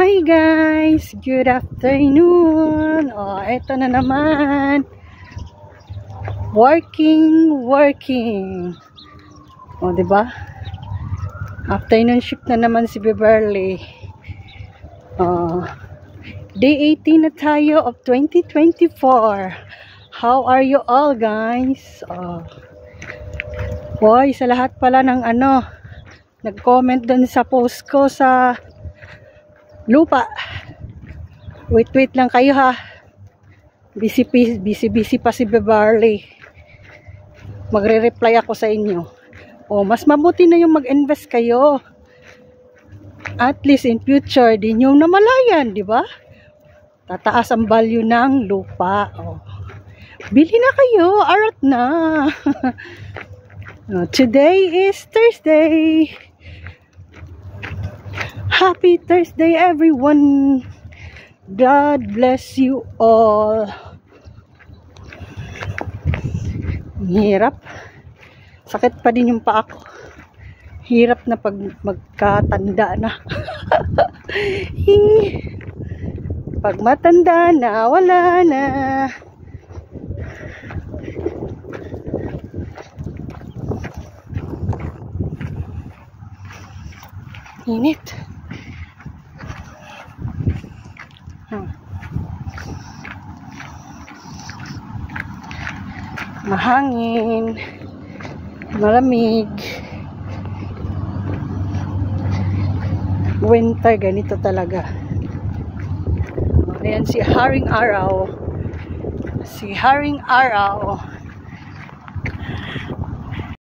Hi guys! Good afternoon! Eto na naman. Working. Diba? Afternoon shift na naman si Beverly. Day 18 na tayo of 2024. How are you all guys? Boy, sa lahat pala ng nag-comment dun sa post ko sa lupa. Wait lang kayo ha. Busy pa si Beverly. Magre-reply ako sa inyo. Mas mabuti na yung mag-invest kayo. At least in future, di nyo namalayan, di ba? Tataas ang value ng lupa. Bili na kayo, arat na. Today is Thursday. Happy Thursday everyone. God bless you all. Hirap. Sakit pa din yung paa ko. Hirap na pag magkatanda na. Pag matanda na, wala na. Init. Mahangin. Malamig. Winter, ganito talaga. Ayan si Haring Araw.